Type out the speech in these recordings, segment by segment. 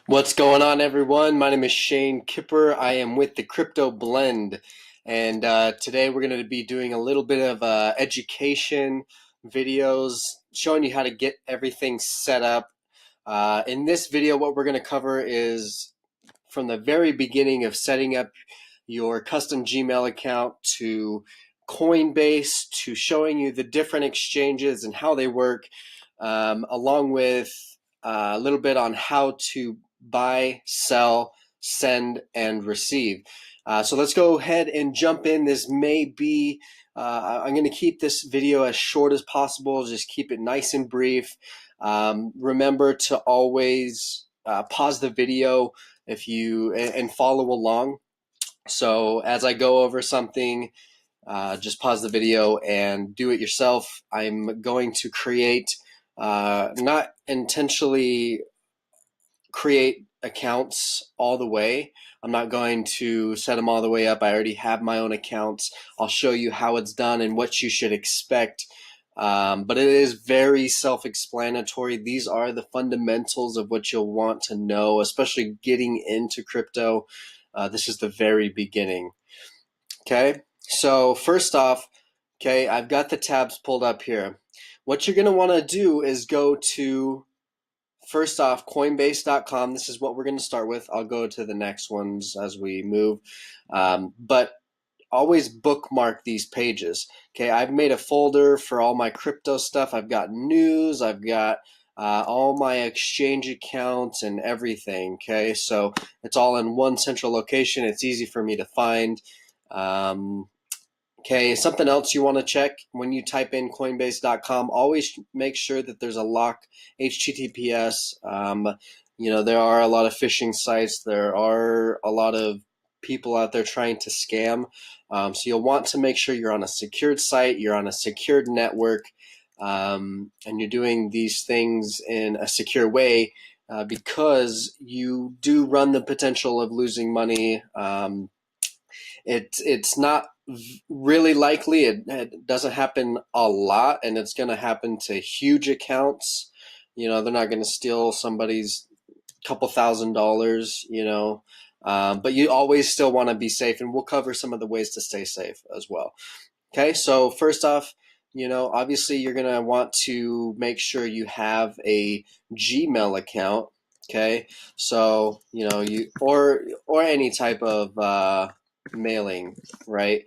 What's going on, everyone? My name is Shane Kipper. I am with the Crypto Blend, and today we're going to be doing a little bit of education videos showing you how to get everything set up. In this video, what we're going to cover is from the very beginning of setting up your custom Gmail account to Coinbase to showing you the different exchanges and how they work, along with a little bit on how to buy, sell, send, and receive. So let's go ahead and jump in. This may be, I'm going to keep this video as short as possible, just keep it nice and brief. Remember to always pause the video if you and follow along. So as I go over something, just pause the video and do it yourself. I'm going to create, not intentionally create accounts all the way. I'm not going to set them all the way up. I already have my own accounts. I'll show you how it's done and what you should expect. But it is very self-explanatory. These are the fundamentals of what you'll want to know, especially getting into crypto. This is the very beginning. Okay, so first off, okay, I've got the tabs pulled up here. What you're going to want to do is go to, first off, Coinbase.com. This is what we're going to start with. I'll go to the next ones as we move. But always bookmark these pages. Okay, I've made a folder for all my crypto stuff. I've got news. I've got all my exchange accounts and everything. Okay, so it's all in one central location. It's easy for me to find. Okay, something else you want to check when you type in Coinbase.com, always make sure that there's a lock HTTPS. There are a lot of phishing sites. There are a lot of people out there trying to scam. So you'll want to make sure you're on a secured site, you're on a secured network, and you're doing these things in a secure way because you do run the potential of losing money. It's not really likely. It doesn't happen a lot, and it's going to happen to huge accounts. They're not going to steal somebody's couple $1,000s, but you always still want to be safe, and we'll cover some of the ways to stay safe as well. Okay, so first off, obviously you're going to want to make sure you have a Gmail account. Okay, so or any type of mailing, right?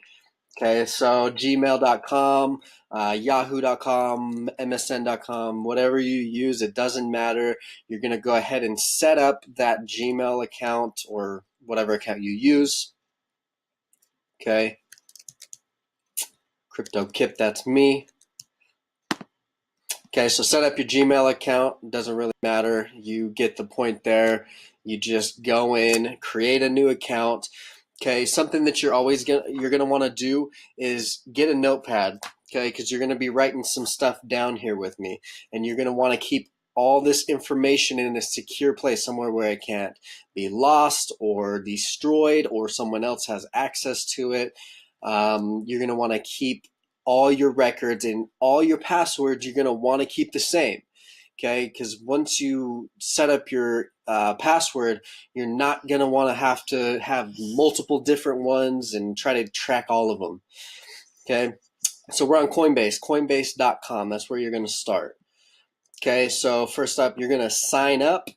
Okay, so gmail.com, yahoo.com, msn.com, whatever you use, it doesn't matter. You're going to go ahead and set up that Gmail account or whatever account you use. Okay, CryptoKip, that's me. Okay, so set up your Gmail account. It doesn't really matter. You get the point there. You just go in, create a new account. Okay, something that you're gonna want to do is get a notepad. Okay, because you're gonna be writing some stuff down here with me, and you're gonna want to keep all this information in a secure place, somewhere where it can't be lost or destroyed, or someone else has access to it. You're gonna want to keep all your records and all your passwords. You're gonna want to keep the same. Okay, because once you set up your password, you're not going to want to have multiple different ones and try to track all of them. Okay, so we're on Coinbase, coinbase.com. That's where you're going to start. Okay, so first up, you're going to sign up.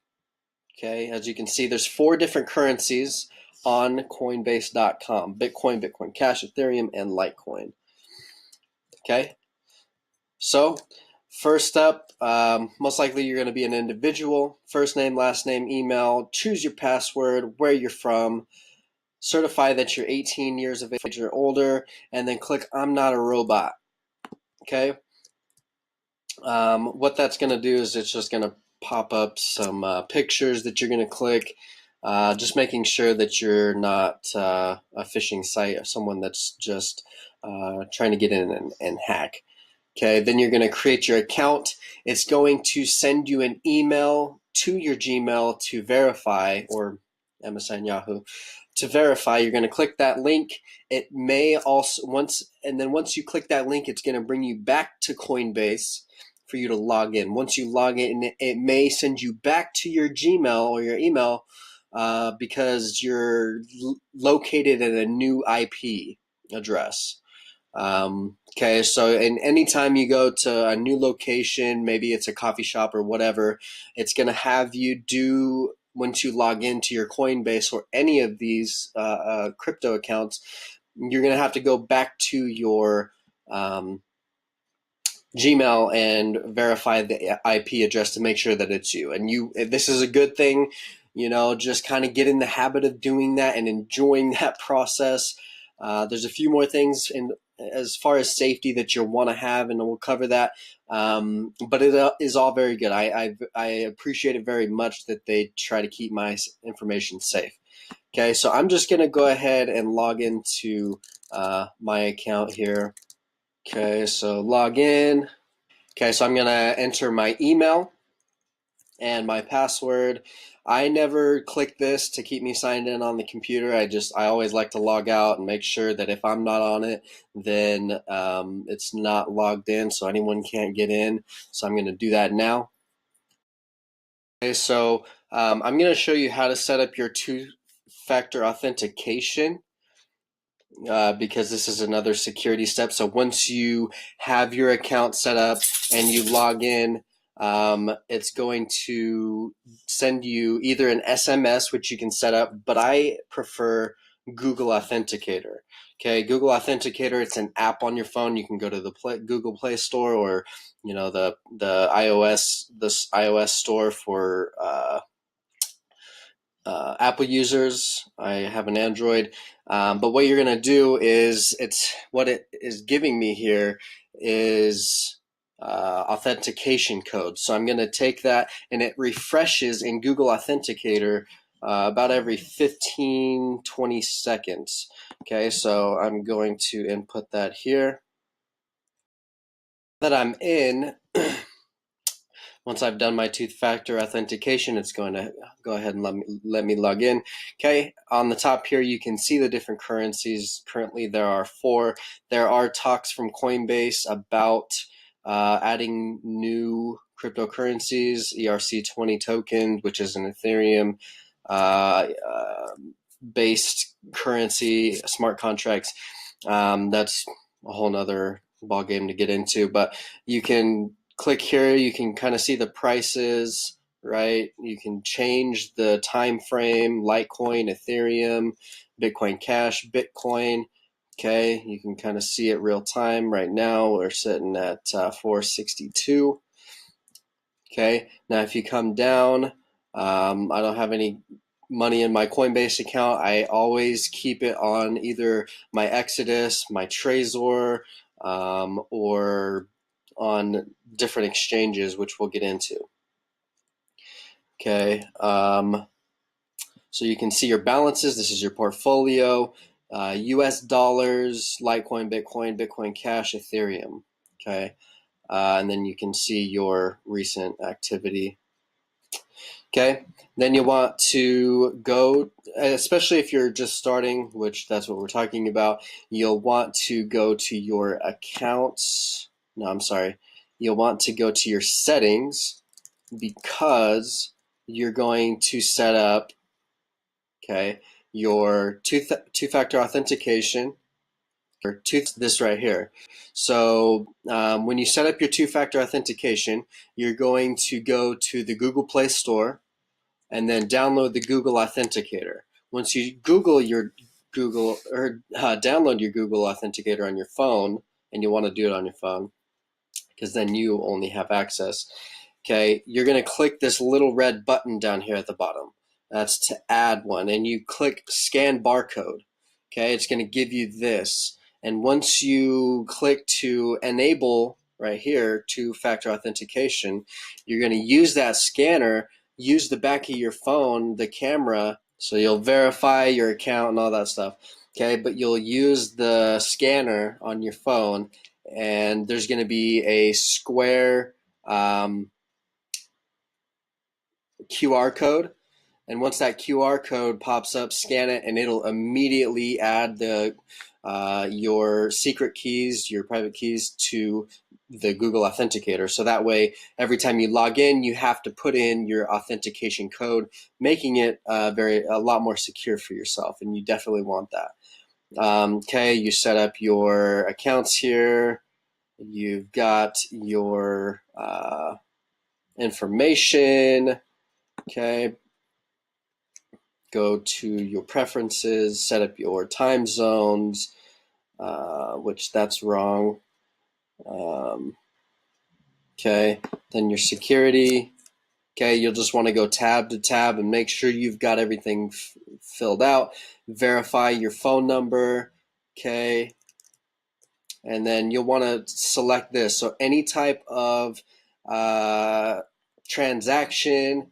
Okay, as you can see, there's 4 different currencies on coinbase.com: Bitcoin, Bitcoin Cash, Ethereum, and Litecoin. Okay, so first up, most likely you're going to be an individual. First name, last name, email. Choose your password, where you're from. Certify that you're 18 years of age or older, and then click I'm not a robot. Okay? What that's going to do is it's just going to pop up some pictures that you're going to click, just making sure that you're not a phishing site or someone that's just trying to get in and hack. Okay, then you're going to create your account. It's going to send you an email to your Gmail to verify, or MSN, Yahoo, to verify. You're going to click that link. It may also once you click that link, it's going to bring you back to Coinbase for you to log in. Once you log in, it may send you back to your Gmail or your email because you're located at a new IP address. Okay, so and anytime you go to a new location, maybe it's a coffee shop or whatever, it's going to have you do, once you log into your Coinbase or any of these crypto accounts, you're going to have to go back to your Gmail and verify the IP address to make sure that it's you. And this is a good thing, just kind of get in the habit of doing that and enjoying that process. There's a few more things as far as safety that you'll want to have, and we'll cover that. But it is all very good. I appreciate it very much that they try to keep my information safe. Okay, so I'm just going to go ahead and log into my account here. Okay, so log in. Okay, so I'm going to enter my email and my password. I never click this to keep me signed in on the computer. I always like to log out and make sure that if I'm not on it, then it's not logged in so anyone can't get in. So I'm going to do that now. Okay, so I'm going to show you how to set up your two-factor authentication. Because this is another security step. So once you have your account set up and you log in, it's going to send you either an SMS, which you can set up, but I prefer Google Authenticator. Okay, Google Authenticator, it's an app on your phone. You can go to the Google Play Store, or the iOS store for Apple users. I have an Android. But what you're going to do is, what it is giving me here is authentication code. So I'm going to take that, and it refreshes in Google Authenticator about every 15-20 seconds. Okay, so I'm going to input that here. That I'm in, once I've done my two-factor authentication, it's going to go ahead and let me log in. Okay, on the top here, you can see the different currencies. Currently, there are 4. There are talks from Coinbase about adding new cryptocurrencies, ERC20 token, which is an Ethereum based currency, smart contracts. That's a whole nother ball game to get into, but you can click here, you can kind of see the prices, right? You can change the time frame, Litecoin, Ethereum, Bitcoin Cash, Bitcoin. Okay, you can kind of see it real time. Right now we're sitting at 462. Okay, now if you come down, I don't have any money in my Coinbase account. I always keep it on either my Exodus, my Trezor, or on different exchanges, which we'll get into. Okay, so you can see your balances. This is your portfolio, US dollars, Litecoin, Bitcoin, Bitcoin Cash, Ethereum. Okay, and then you can see your recent activity. Okay, then you want to go, especially if you're just starting, which that's what we're talking about, you'll want to go to your accounts. No, I'm sorry. You'll want to go to your settings, because you're going to set up, okay, your two-factor authentication, or this right here. So when you set up your two-factor authentication, you're going to go to the Google Play Store and then download the Google Authenticator. Once you download your Google Authenticator on your phone, and you want to do it on your phone because then you only have access, okay, you're going to click this little red button down here at the bottom. That's to add one, and you click scan barcode. Okay, it's going to give you this, and once you click to enable right here two-factor authentication, you're going to use that scanner, use the back of your phone, the camera, so you'll verify your account and all that stuff. Okay, but you'll use the scanner on your phone, and there's going to be a square QR code, and once that QR code pops up, scan it, and it'll immediately add the your secret keys, your private keys to the Google Authenticator. So that way, every time you log in, you have to put in your authentication code, making it a lot more secure for yourself. And you definitely want that. Okay, you set up your accounts here. You've got your information. Okay, go to your preferences, set up your time zones, which that's wrong. Okay, then your security. Okay, you'll just want to go tab to tab and make sure you've got everything filled out. Verify your phone number. Okay, and then you'll want to select this. So any type of transaction,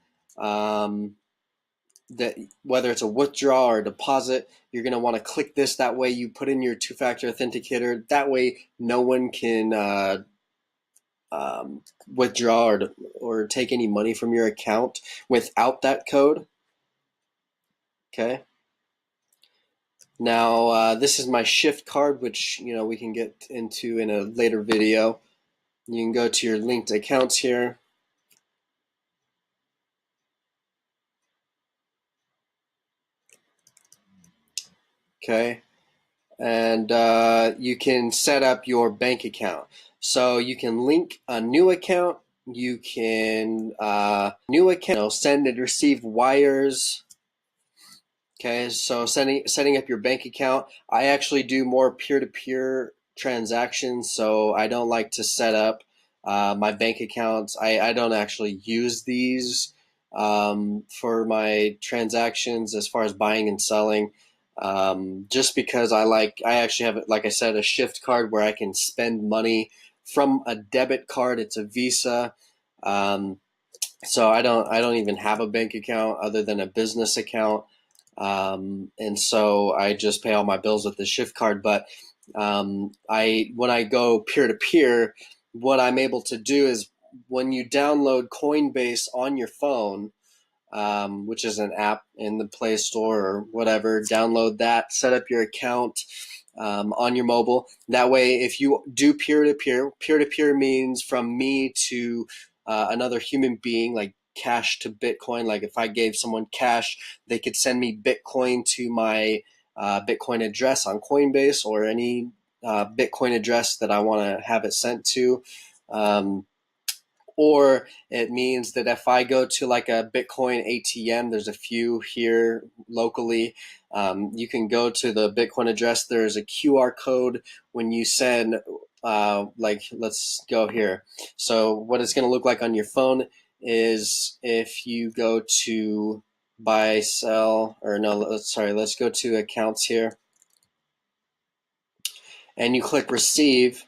that whether it's a withdrawal or a deposit, you're going to want to click this. That way you put in your two-factor authenticator. That way no one can withdraw or take any money from your account without that code. Okay. Now this is my shift card, which we can get into in a later video. You can go to your linked accounts here. Okay. And you can set up your bank account. So you can link a new account. You can send and receive wires. Okay, so setting up your bank account. I actually do more peer-to-peer transactions, so I don't like to set up my bank accounts. I don't actually use these for my transactions as far as buying and selling. Just because I actually have, like I said, a shift card where I can spend money from a debit card. It's a Visa. So I don't even have a bank account other than a business account. And so I just pay all my bills with the shift card. But when I go peer to peer, what I'm able to do is when you download Coinbase on your phone, which is an app in the Play Store or whatever, download that, set up your account on your mobile. That way, if you do peer-to-peer means from me to another human being, like cash to Bitcoin. Like if I gave someone cash, they could send me Bitcoin to my Bitcoin address on Coinbase or any Bitcoin address that I want to have it sent to. Or it means that if I go to like a Bitcoin ATM, there's a few here locally. You can go to the Bitcoin address. There's a QR code when you send, like, let's go here. So what it's going to look like on your phone is if you go to buy, sell, or no, let's go to accounts here. And you click receive.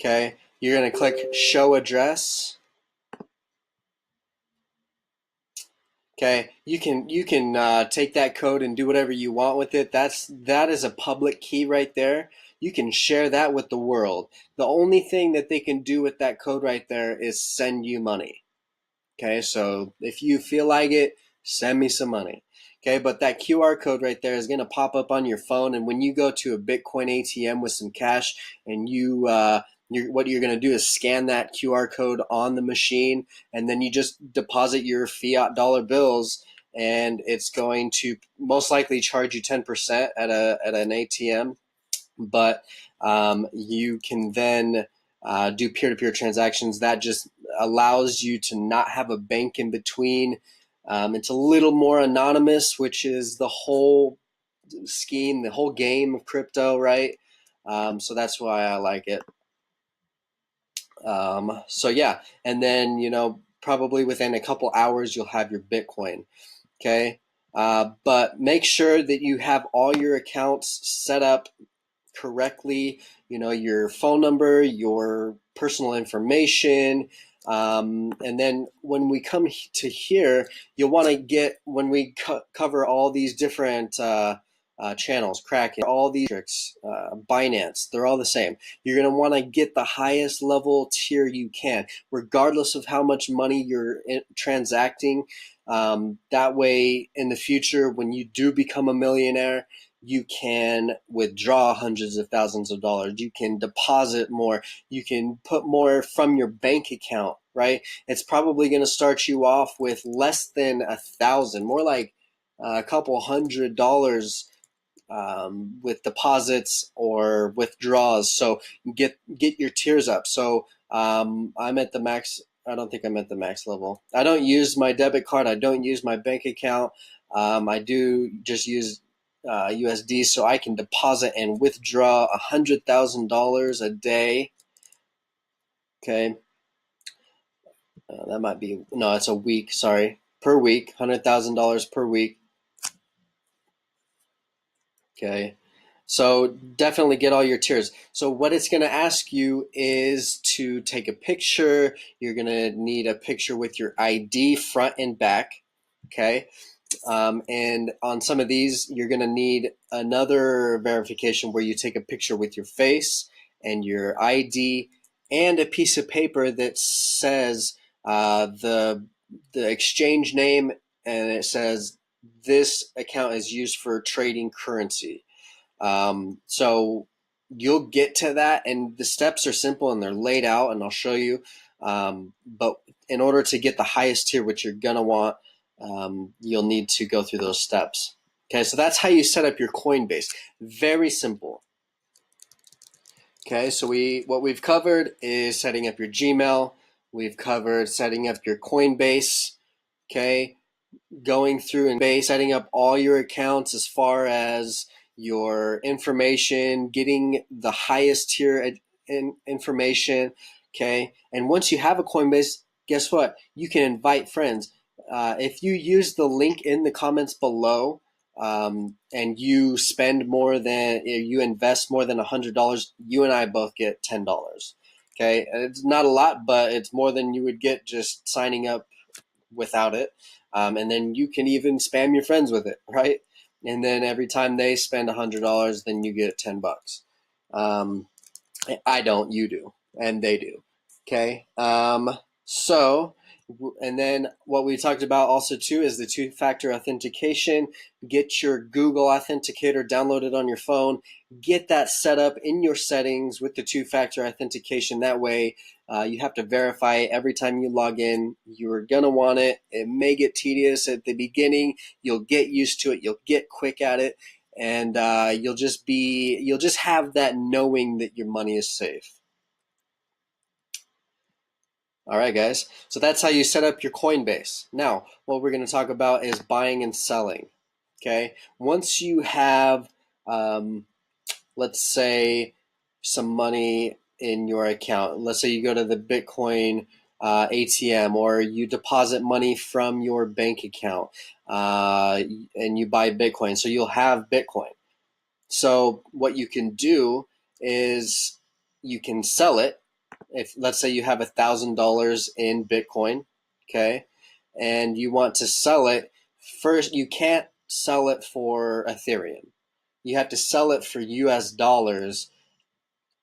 Okay, you're going to click show address. Okay, you can take that code and do whatever you want with it. That is a public key right there. You can share that with the world. The only thing that they can do with that code right there is send you money. Okay, so if you feel like it, send me some money. Okay, but that QR code right there is going to pop up on your phone, and when you go to a Bitcoin ATM with some cash, and what you're going to do is scan that QR code on the machine, and then you just deposit your fiat dollar bills, and it's going to most likely charge you 10% at an ATM, but you can then do peer-to-peer transactions. That just allows you to not have a bank in between. It's a little more anonymous, which is the whole scheme, the whole game of crypto, right? So that's why I like it. So yeah, and then probably within a couple hours you'll have your Bitcoin. Okay, but make sure that you have all your accounts set up correctly, your phone number, your personal information. And then when we come to here, you'll want to get, when we cover all these different channels, Kraken, all these tricks, Binance, they're all the same. You're going to want to get the highest level tier you can, regardless of how much money you're transacting. That way, in the future, when you do become a millionaire, you can withdraw hundreds of thousands of dollars. You can deposit more. You can put more from your bank account, right? It's probably going to start you off with less than 1,000, more like a couple $100 with deposits or withdrawals. So get your tiers up. So I'm at the max. I don't think I'm at the max level. I don't use my debit card. I don't use my bank account. I do just use USD, so I can deposit and withdraw $100,000 a day. Okay, that might be no. It's a week. Sorry, per week, $100,000 per week. Okay. So definitely get all your tiers. So what it's going to ask you is to take a picture. You're going to need a picture with your ID front and back. Okay. And on some of these, you're going to need another verification where you take a picture with your face and your ID and a piece of paper that says the exchange name, and it says this account is used for trading currency. So you'll get to that, and the steps are simple and they're laid out, and I'll show you. But in order to get the highest tier, which you're gonna want, you'll need to go through those steps. Okay, so that's how you set up your Coinbase. Very simple. Okay, so what we've covered is setting up your Gmail. We've covered setting up your Coinbase. Okay, going through and setting up all your accounts as far as your information, getting the highest tier information. Okay, and once you have a Coinbase, guess what? You can invite friends. If you use the link in the comments below, and you spend more than you invest more than $100, you and I both get $10. Okay, and it's not a lot, but it's more than you would get just signing up without it. And then you can even spam your friends with it, right? And then every time they spend $100, then you get $10. I don't, you do, and they do. Okay. So, and then what we talked about also too is the two-factor authentication. Get your Google Authenticator downloaded on your phone. Get that set up in your settings with the two-factor authentication. That way, you have to verify every time you log in. You're gonna want it. It may get tedious at the beginning. You'll get used to it. You'll get quick at it, and you'll just have that knowing that your money is safe. All right, guys. So that's how you set up your Coinbase. Now, what we're going to talk about is buying and selling. Okay. Once you have, let's say, some money in your account. Let's say you go to the Bitcoin ATM, or you deposit money from your bank account, and you buy Bitcoin. So you'll have Bitcoin. So what you can do is you can sell it. If let's say you have $1,000 in Bitcoin, okay, and you want to sell it, first you can't sell it for Ethereum. You have to sell it for US dollars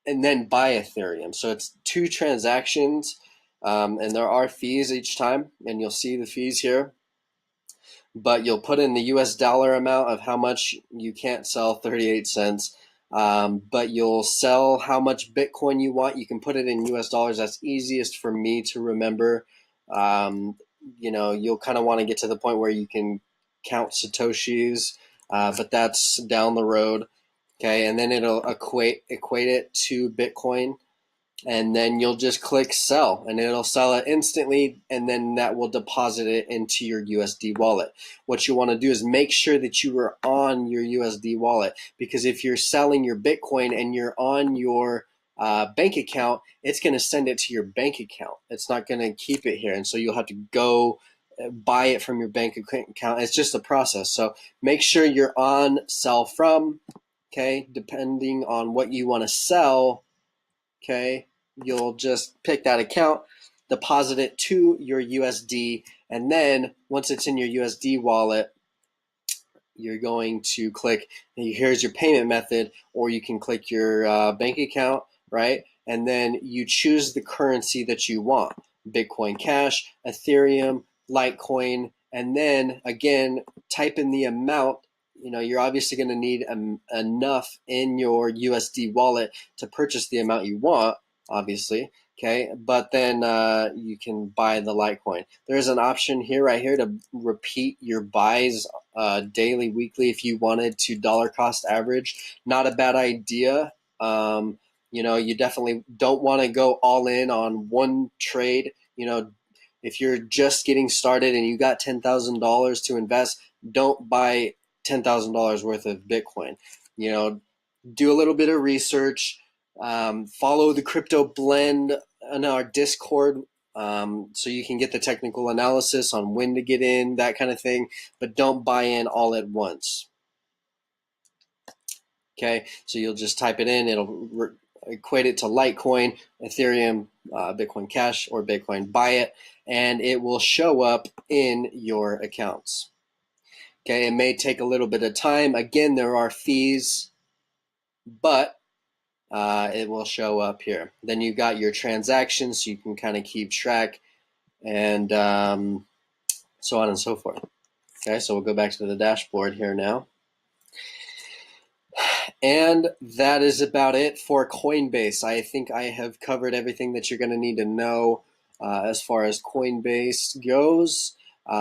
and then buy Ethereum. So it's two transactions, and there are fees each time, and you'll see the fees here. But you'll put in the US dollar amount of how much you can't sell, 38 cents. But you'll sell how much Bitcoin you want. You can put it in US dollars. That's easiest for me to remember. You'll kind of want to get to the point where you can count Satoshis, but that's down the road. Okay, and then it'll equate it to Bitcoin, and then you'll just click sell, and it'll sell it instantly, and then that will deposit it into your USD wallet. What you want to do is make sure that you are on your USD wallet, because if you're selling your Bitcoin and you're on your bank account, it's going to send it to your bank account. It's not going to keep it here, and so you'll have to go buy it from your bank account. It's just a process. So make sure you're on sell from. Okay, depending on what you want to sell. Okay, you'll just pick that account, deposit it to your USD, and then once it's in your USD wallet, you're going to click, here's your payment method, or you can click your bank account, right? And then you choose the currency that you want: Bitcoin Cash, Ethereum, Litecoin, and then again type in the amount. You're obviously going to need enough in your USD wallet to purchase the amount you want, obviously. Okay, but then you can buy the Litecoin. There's an option here, right here, to repeat your buys daily, weekly, if you wanted to dollar cost average. Not a bad idea. You definitely don't want to go all in on one trade. If you're just getting started and you got $10,000 to invest, don't buy $10,000 worth of Bitcoin. Do a little bit of research. Follow the Crypto Blend on our Discord, so you can get the technical analysis on when to get in, that kind of thing. But don't buy in all at once. Okay, so you'll just type it in. It'll equate it to Litecoin, Ethereum, Bitcoin Cash, or Bitcoin Buy It, and it will show up in your accounts. Okay, it may take a little bit of time. Again, there are fees, but it will show up here. Then you've got your transactions, so you can kind of keep track, and so on and so forth. Okay, so we'll go back to the dashboard here now. And that is about it for Coinbase. I think I have covered everything that you're going to need to know as far as Coinbase goes.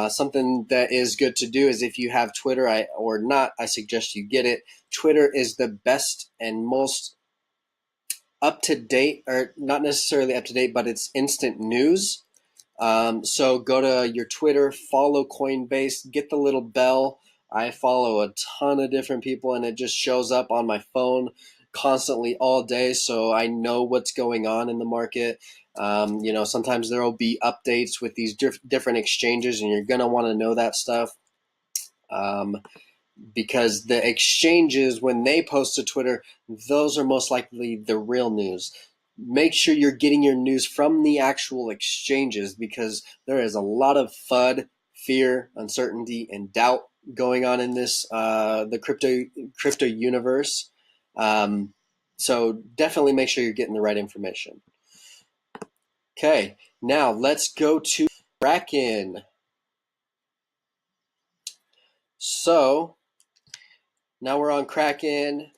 Something that is good to do is, if you have Twitter or not, I suggest you get it. Twitter is the best and most up-to-date, or not necessarily up-to-date, but it's instant news. So go to your Twitter, follow Coinbase, get the little bell. I follow a ton of different people, and it just shows up on my phone constantly all day, so I know what's going on in the market. Sometimes there will be updates with these different exchanges, and you're going to want to know that stuff. Because the exchanges, when they post to Twitter, those are most likely the real news. Make sure you're getting your news from the actual exchanges, because there is a lot of FUD, fear, uncertainty, and doubt going on in this the crypto universe. So definitely make sure you're getting the right information. Okay, now let's go to Kraken. So now we're on Kraken.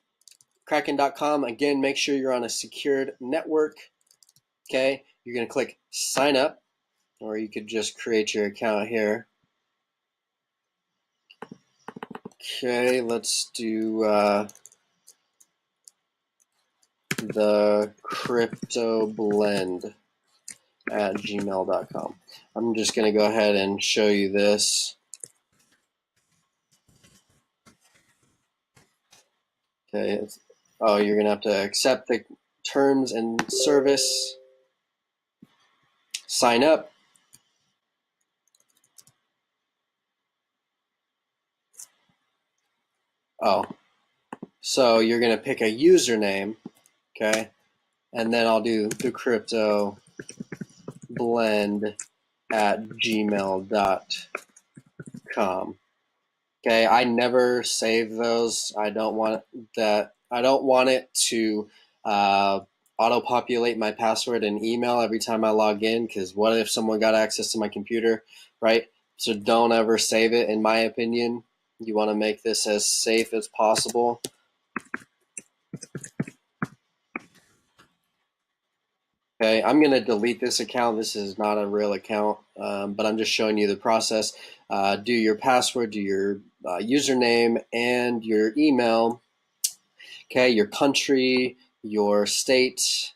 Kraken.com. Again, make sure you're on a secured network. Okay, you're going to click sign up, or you could just create your account here. Okay, let's do the crypto blend at gmail.com. I'm just going to go ahead and show you this. Okay, you're going to have to accept the terms and service, sign up. So you're going to pick a username, okay, and then I'll do the crypto blend at gmail.com. Okay, I never save those. I don't want that. I don't want it to auto-populate my password and email every time I log in, because what if someone got access to my computer, right? So don't ever save it, in my opinion. You want to make this as safe as possible. Okay, I'm going to delete this account. This is not a real account, but I'm just showing you the process. Do your password, do your username, and your email. Okay, your country, your state.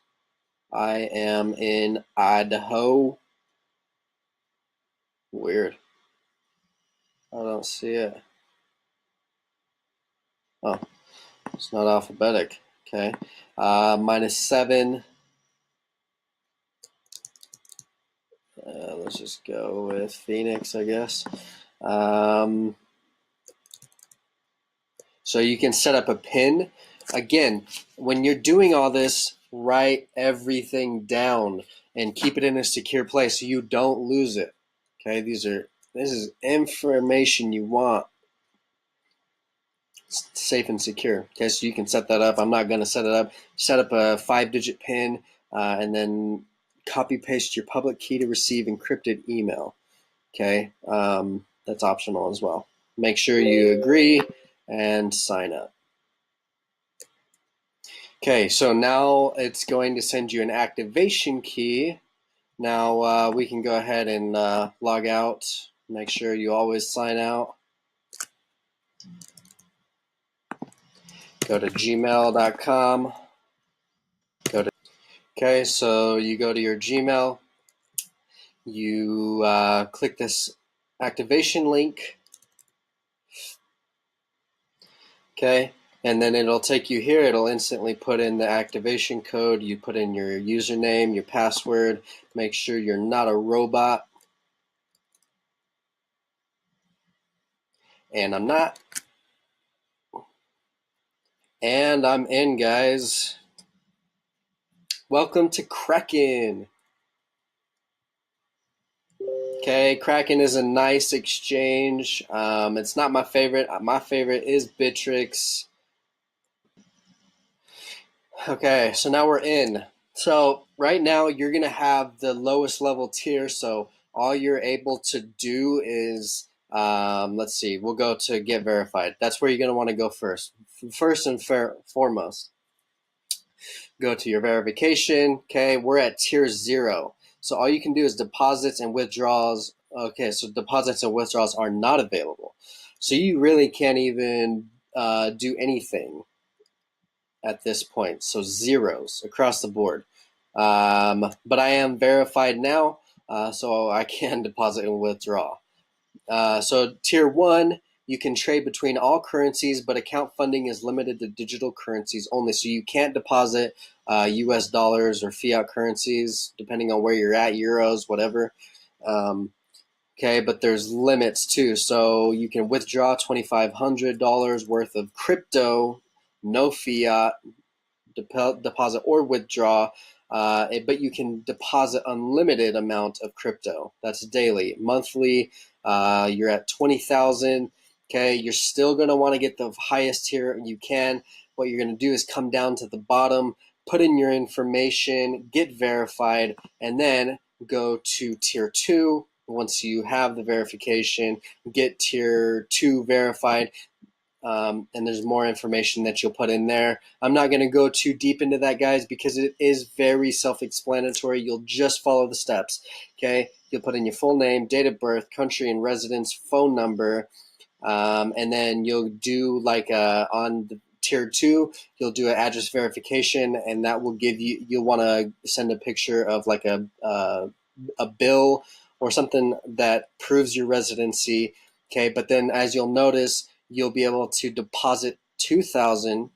I am in Idaho. Weird. I don't see it. Oh, it's not alphabetic. Okay, -7. Let's just go with Phoenix, I guess. So you can set up a PIN. Again, when you're doing all this, write everything down and keep it in a secure place so you don't lose it. Okay, this is information you want safe and secure. Okay, so you can set that up. I'm not going to set it up. Set up a 5-digit PIN, and then copy paste your public key to receive encrypted email. Okay, That's optional as well. Make sure you agree and sign up. Okay, so now it's going to send you an activation key. Now we can go ahead and log out. Make sure you always sign out. Go to gmail.com. Okay, so you go to your Gmail. You click this activation link. Okay, and then it'll take you here. It'll instantly put in the activation code. You put in your username, your password. Make sure you're not a robot. And I'm not. And I'm in, guys. Welcome to Kraken. Okay, Kraken is a nice exchange. It's not my favorite. My favorite is Bittrex. Okay, so now we're in. So right now you're going to have the lowest level tier. So all you're able to do is, let's see, we'll go to get verified. That's where you're going to want to go first. First and foremost, go to your verification. Okay, we're at tier 0. So all you can do is deposits and withdrawals. Okay, so deposits and withdrawals are not available. So you really can't even do anything at this point. So zeros across the board. But I am verified now, so I can deposit and withdraw. So tier 1, you can trade between all currencies, but account funding is limited to digital currencies only. So you can't deposit US dollars or fiat currencies, depending on where you're at, euros, whatever. Okay, but there's limits too. So you can withdraw $2,500 worth of crypto, no fiat, deposit or withdraw, but you can deposit unlimited amount of crypto. That's daily. Monthly, you're at 20,000. Okay, you're still going to want to get the highest tier you can. What you're going to do is come down to the bottom, put in your information, get verified, and then go to tier 2. Once you have the verification, get tier 2 verified. And there's more information that you'll put in there. I'm not going to go too deep into that, guys, because it is very self-explanatory. You'll just follow the steps, okay? You'll put in your full name, date of birth, country and residence, phone number, and then you'll do like on the tier 2, you'll do an address verification, and that will give you, you'll want to send a picture of like a bill or something that proves your residency, okay? But then as you'll notice, you'll be able to deposit 2,000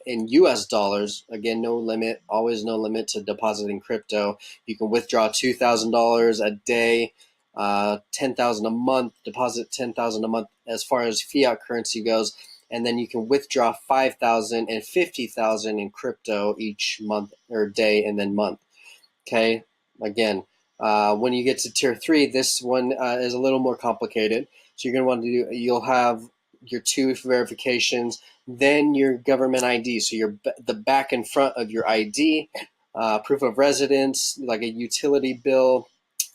in US dollars. Again, no limit, always no limit to depositing crypto. You can withdraw $2,000 a day, 10,000 a month, deposit 10,000 a month as far as fiat currency goes. And then you can withdraw 5,000 and 50,000 in crypto each month or day and then month. Okay, again, when you get to tier 3, this one is a little more complicated. So you're going to want to do, you'll have your 2 verifications, then your government ID. So your the back and front of your ID, proof of residence, like a utility bill,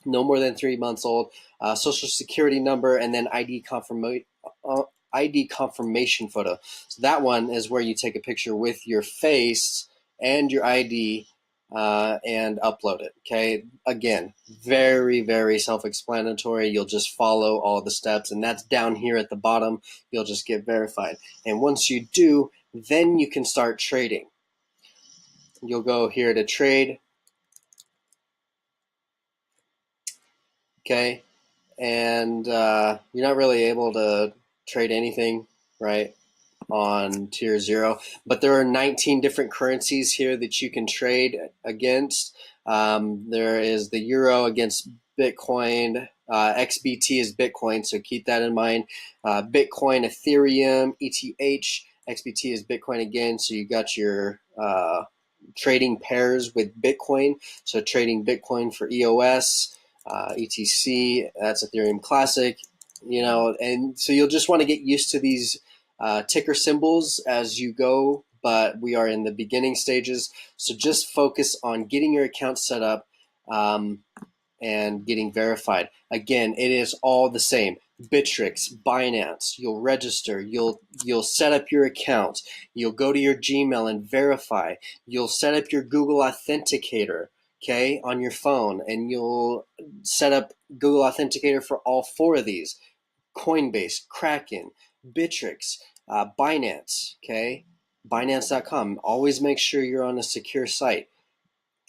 no more than 3 months old, social security number, and then ID confirmation photo. So that one is where you take a picture with your face and your ID and upload it. Okay, again, very, very self-explanatory. You'll just follow all the steps, and that's down here at the bottom. You'll just get verified. And once you do, then you can start trading. You'll go here to trade. Okay, and you're not really able to trade anything, right, on tier 0, but there are 19 different currencies here that you can trade against. There is the euro against Bitcoin. XBT is Bitcoin, so keep that in mind. Bitcoin, Ethereum, ETH. XBT is Bitcoin again, so you got your trading pairs with Bitcoin. So trading Bitcoin for EOS, ETC, that's Ethereum Classic, and so you'll just want to get used to these ticker symbols as you go, but we are in the beginning stages. So just focus on getting your account set up, and getting verified. Again, it is all the same. Bittrex, Binance, you'll register, you'll set up your account, you'll go to your Gmail and verify, you'll set up your Google Authenticator, okay, on your phone, and you'll set up Google Authenticator for all four of these: Coinbase, Kraken, Bittrex, Binance, okay, Binance.com. Always make sure you're on a secure site,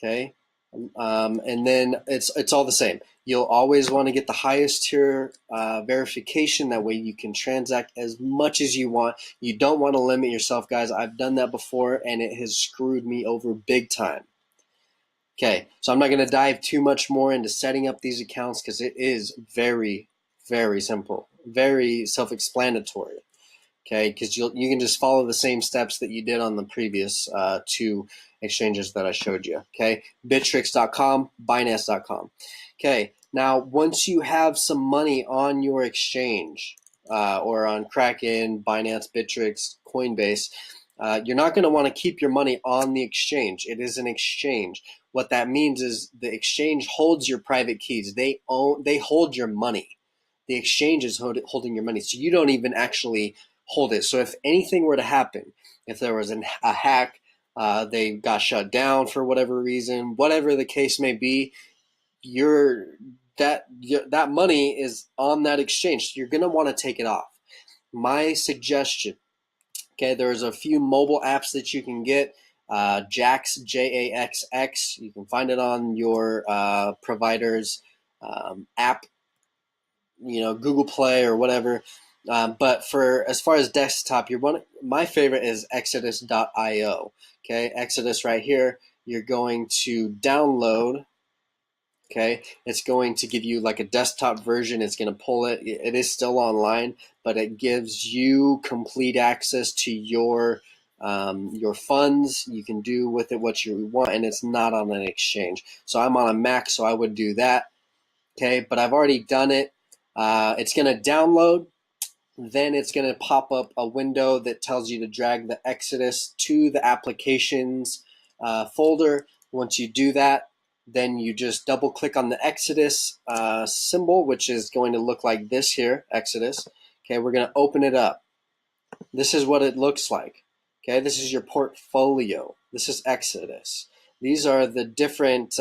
okay. And then it's all the same. You'll always want to get the highest tier verification. That way you can transact as much as you want. You don't want to limit yourself, guys. I've done that before, and it has screwed me over big time. Okay, so I'm not going to dive too much more into setting up these accounts because it is very, very simple, very self-explanatory. Okay, because you can just follow the same steps that you did on the previous two exchanges that I showed you. Okay, Bittrex.com, Binance.com. Okay, now once you have some money on your exchange or on Kraken, Binance, Bittrex, Coinbase, you're not going to want to keep your money on the exchange. It is an exchange. What that means is the exchange holds your private keys. They hold your money. The exchange is holding your money, so you don't even actually hold it. So if anything were to happen, if there was a hack, they got shut down for whatever reason, whatever the case may be, that money is on that exchange. So you're going to want to take it off. My suggestion, okay, there's a few mobile apps that you can get. Jax, Jaxx. You can find it on your provider's app, Google Play or whatever. But for as far as desktop, my favorite is Exodus.io. Okay, Exodus right here. You're going to download. Okay, it's going to give you like a desktop version. It's going to pull it. It is still online, but it gives you complete access to your funds. You can do with it what you want, and it's not on an exchange. So I'm on a Mac, so I would do that. Okay, but I've already done it. It's going to download. Then it's going to pop up a window that tells you to drag the Exodus to the applications folder. Once you do that, then you just double click on the Exodus symbol, which is going to look like this here, Exodus. Okay, we're going to open it up. This is what it looks like. Okay, this is your portfolio. This is Exodus. These are the different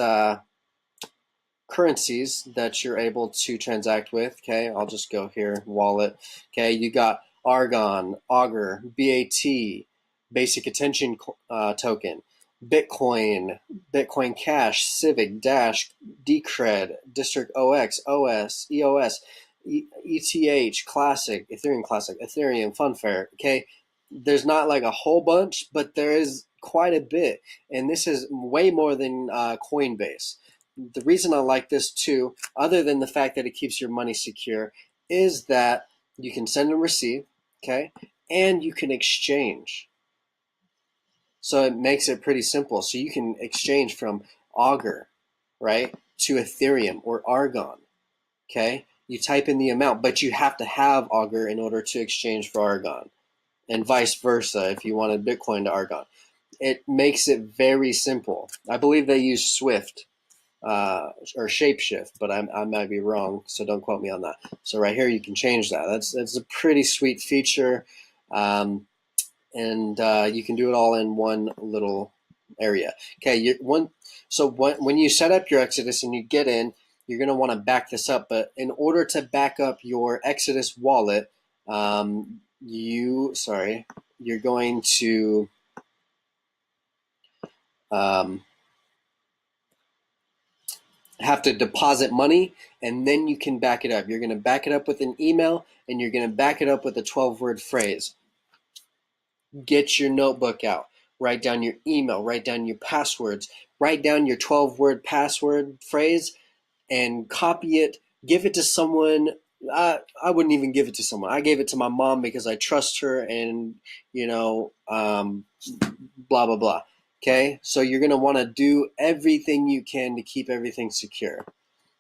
currencies that you're able to transact with. Okay, I'll just go here, wallet. Okay, you got Argon, Augur, BAT, Basic Attention Token, Bitcoin, Bitcoin Cash, Civic, Dash, Decred, District OX, OS, EOS, ETH, Classic, Ethereum, Funfair. Okay, there's not like a whole bunch, but there is quite a bit, and this is way more than Coinbase. The reason I like this too, other than the fact that it keeps your money secure, is that you can send and receive, okay, and you can exchange. So it makes it pretty simple. So you can exchange from Augur, right, to Ethereum or Argon, okay. You type in the amount, but you have to have Augur in order to exchange for Argon, and vice versa if you wanted Bitcoin to Argon. It makes it very simple. I believe they use Swift. Or shapeshift, but I might be wrong, so don't quote me on that. So right here you can change that. That's a pretty sweet feature, and you can do it all in one little area. Okay, when you set up your Exodus and you get in, you're going to want to back this up. But in order to back up your Exodus wallet, you're going to have to deposit money, and then you can back it up. You're going to back it up with an email, and you're going to back it up with a 12-word phrase. Get your notebook out. Write down your email. Write down your passwords. Write down your 12-word password phrase and copy it. Give it to someone. I wouldn't even give it to someone. I gave it to my mom because I trust her, and blah, blah, blah. Okay, so you're going to want to do everything you can to keep everything secure.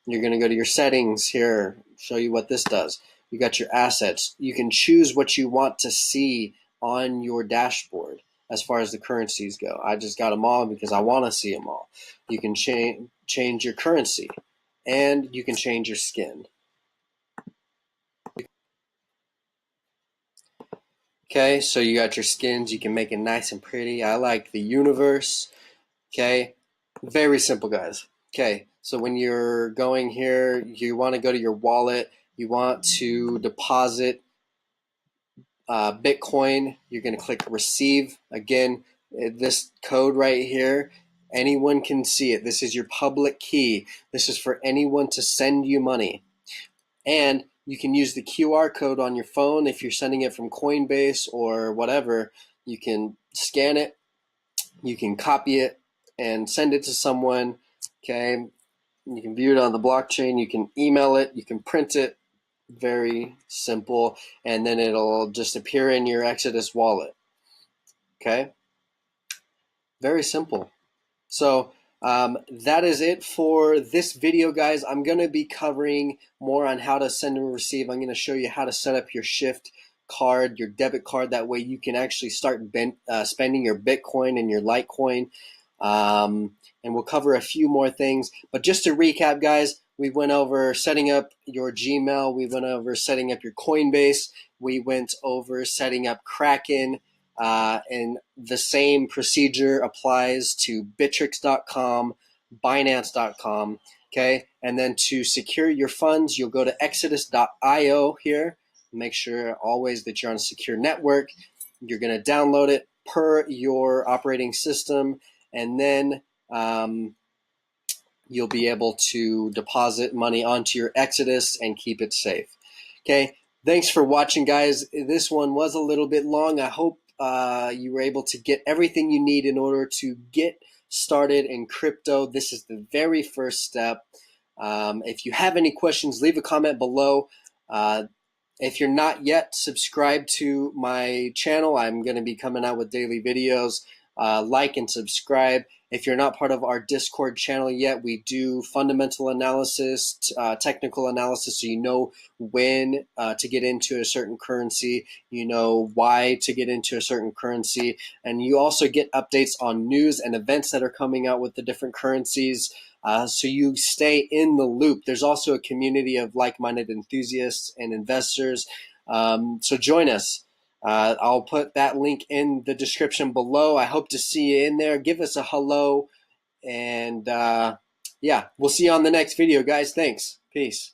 You're going to go to your settings here, show you what this does. You got your assets. You can choose what you want to see on your dashboard as far as the currencies go. I just got them all because I want to see them all. You can change your currency, and you can change your skin. Okay, so you got your skins. You can make it nice and pretty. I like the universe. Okay, very simple, guys. Okay, so when you're going here, you want to go to your wallet. You want to deposit Bitcoin. You're going to click receive. Again, this code right here, anyone can see it. This is your public key. This is for anyone to send you money. And you can use the QR code on your phone if you're sending it from Coinbase or whatever. You can scan it, you can copy it and send it to someone. Okay, you can view it on the blockchain, you can email it, you can print it. Very simple, and then it'll just appear in your Exodus wallet. Okay, very simple. So that is it for this video, guys. I'm going to be covering more on how to send and receive. I'm going to show you how to set up your Shift card, your debit card. That way you can actually start spending your Bitcoin and your Litecoin. And we'll cover a few more things. But just to recap, guys, we went over setting up your Gmail. We went over setting up your Coinbase. We went over setting up Kraken. And the same procedure applies to Bittrex.com, Binance.com, okay? And then to secure your funds, you'll go to Exodus.io here. Make sure always that you're on a secure network. You're going to download it per your operating system, and then you'll be able to deposit money onto your Exodus and keep it safe. Okay, thanks for watching, guys. This one was a little bit long. I hope you were able to get everything you need in order to get started in crypto. This is the very first step. If you have any questions, leave a comment below. If you're not yet subscribed to my channel, I'm going to be coming out with daily videos. Like and subscribe. If you're not part of our Discord channel yet, we do fundamental analysis, technical analysis, so you know when to get into a certain currency, you know why to get into a certain currency, and you also get updates on news and events that are coming out with the different currencies. So you stay in the loop. There's also a community of like-minded enthusiasts and investors. So join us. I'll put that link in the description below. I hope to see you in there. Give us a hello. And yeah, we'll see you on the next video, guys. Thanks. Peace.